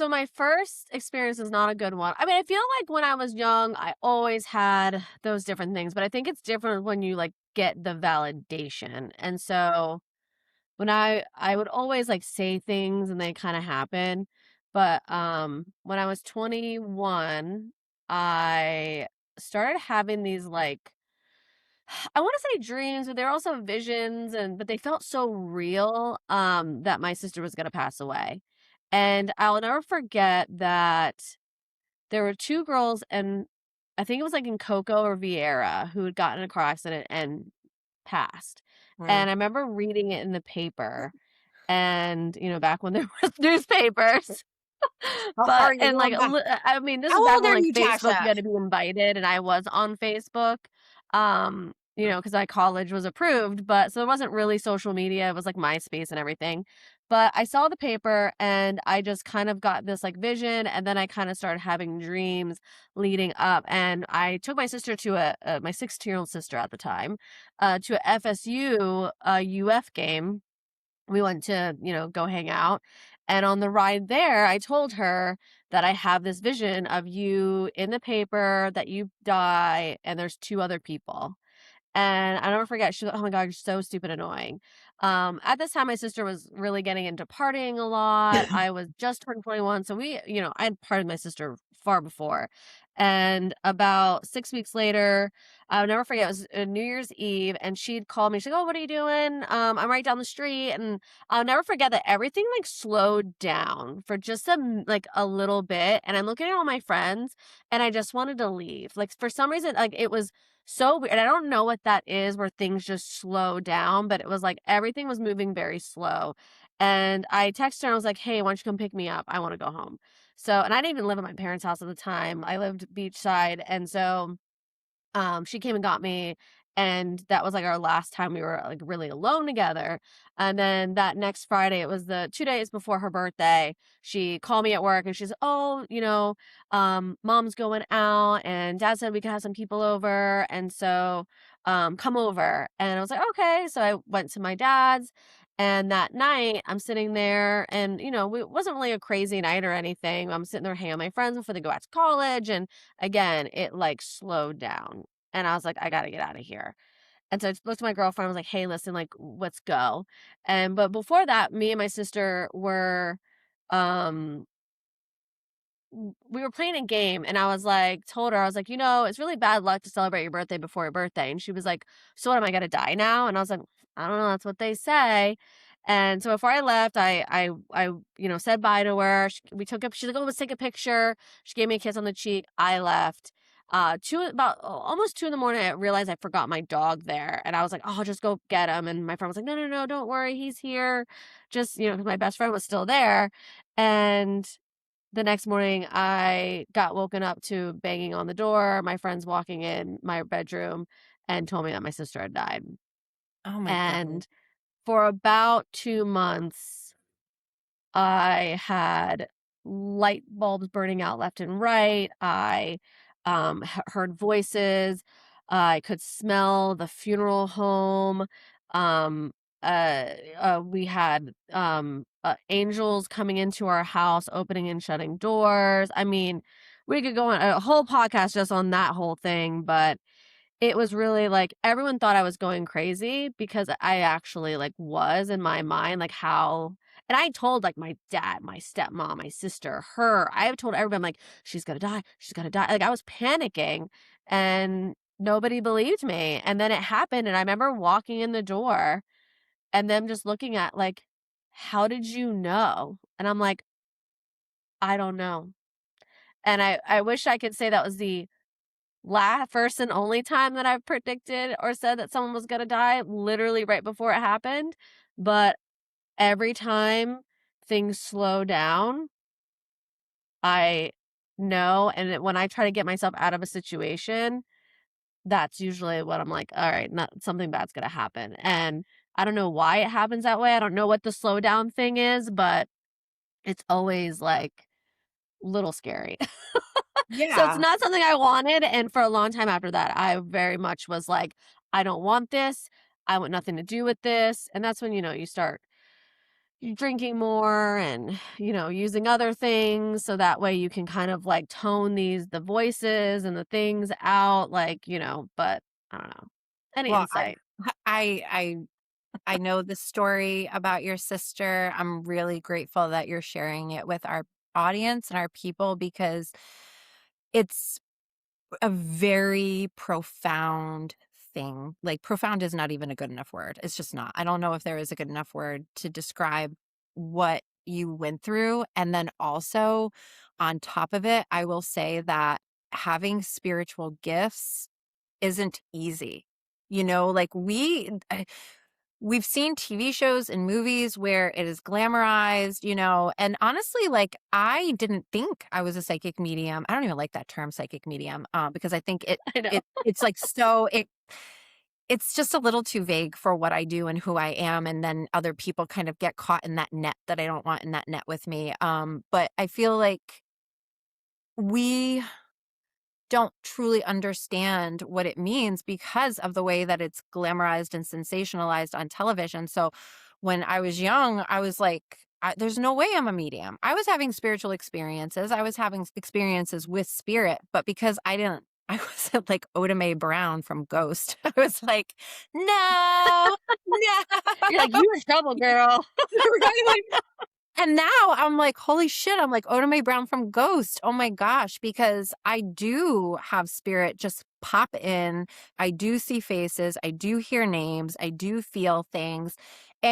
So my first experience is not a good one. I mean, I feel like when I was young, I always had those different things, but I think it's different when you like get the validation. And so when I would always like say things and they kind of happen. But when I was 21, I started having these like I want to say dreams, but they're also visions but they felt so real that my sister was going to pass away. And I'll never forget that there were two girls and I think it was like in Coco or Vieira who had gotten in a car accident and passed. Mm. And I remember reading it in the paper and, back when there was newspapers. How far But are you and, like, going back? I mean, this is How back old when, are like, you, Facebook you Tasha? had to be invited, and I was on Facebook, because my college was approved, but so it wasn't really social media, it was, like, MySpace and everything. But I saw the paper, and I just kind of got this, like, vision, and then I kinda started having dreams leading up, and I took my sister to my 16-year-old sister at the time, to a FSU, UF game. We went to, go hang out. And on the ride there, I told her that I have this vision of you in the paper, that you die, and there's two other people. And I'll never forget, she was like, "Oh my God, you're so stupid annoying." At this time, my sister was really getting into partying a lot. I was just turned 21. So I had partied with my sister far before. And about 6 weeks later, I'll never forget, it was New Year's Eve, and she'd called me. She's like, "Oh, what are you doing?" I'm right down the street. And I'll never forget that everything like slowed down for just like a little bit. And I'm looking at all my friends and I just wanted to leave. Like for some reason, like it was so weird. And I don't know what that is where things just slow down, but it was like everything was moving very slow. And I texted her and I was like, "Hey, why don't you come pick me up? I want to go home." So, and I didn't even live at my parents' house at the time. I lived beachside. And so she came and got me, and that was, like, our last time we were, like, really alone together, and then that next Friday, it was the 2 days before her birthday, she called me at work, and she's, "Oh, mom's going out, and dad said we could have some people over, and so, come over," and I was like, "Okay," so I went to my dad's, and that night, I'm sitting there, and, it wasn't really a crazy night or anything, I'm sitting there hanging out with my friends before they go out to college, and again, it, like, slowed down, and I was like, "I gotta get out of here." And so I looked at my girlfriend, I was like, "Hey, listen, like, let's go." But before that, me and my sister were, um we were playing a game, and I was like told her, I was like, "It's really bad luck to celebrate your birthday before your birthday." And she was like, "So what, am I gonna die now?" And I was like, "I don't know, that's what they say." And so before I left, I said bye to her. We took up. She's like, "Oh, let's take a picture." She gave me a kiss on the cheek. I left. Almost 2 in the morning, I realized I forgot my dog there, and I was like, "Oh, I'll just go get him." And my friend was like, "No, no, no, don't worry, he's here." Just 'cause my best friend was still there, and the next morning, I got woken up to banging on the door, my friends walking in my bedroom and told me that my sister had died. Oh my God. And for about 2 months, I had light bulbs burning out left and right. I heard voices. I could smell the funeral home. Um, we had angels coming into our house, opening and shutting doors. I mean, we could go on a whole podcast just on that whole thing, but it was really, like, everyone thought I was going crazy because I actually, like, was in my mind, like, how and I told, like, my dad, my stepmom, my sister, her, I have told everybody, I'm like, "She's gonna die, she's gonna die." Like, I was panicking, and nobody believed me, and then it happened, and I remember walking in the door and them just looking at, like, "How did you know?" And I'm like, "I don't know." And I wish I could say that was the first and only time that I've predicted or said that someone was gonna die, literally right before it happened, but every time things slow down, I know, and when I try to get myself out of a situation, that's usually what I'm like, "Alright, not something bad's gonna happen," and I don't know why it happens that way, I don't know what the slowdown thing is, but it's always, like, little scary. So it's Yeah. not something I wanted, and for a long time after that, I very much was like, "I don't want this. I want nothing to do with this," and that's when, you start drinking more and, using other things so that way you can kind of like tone the voices and the things out, like, but I don't know. Any Well, insight? I I know the story about your sister. I'm really grateful that you're sharing it with our audience and our people because it's a very profound thing. Like, profound is not even a good enough word. It's just not. I don't know if there is a good enough word to describe what you went through. And then also, on top of it, I will say that having spiritual gifts isn't easy. Like we've seen TV shows and movies where it is glamorized, and honestly, like I didn't think I was a psychic medium. I don't even like that term psychic medium, because I think I know. it's like it's just a little too vague for what I do and who I am. And then other people kind of get caught in that net that I don't want in that net with me. But I feel like we don't truly understand what it means because of the way that it's glamorized and sensationalized on television. So when I was young, I was like, there's no way I'm a medium. I was having spiritual experiences. I was having experiences with spirit, but because I wasn't like Oda Mae Brown from Ghost. I was like, no, You're no. like, you in trouble, girl. Right? And now I'm like, holy shit, I'm like Oda Mae Brown from Ghost. Oh my gosh, because I do have spirit just pop in. I do see faces. I do hear names. I do feel things.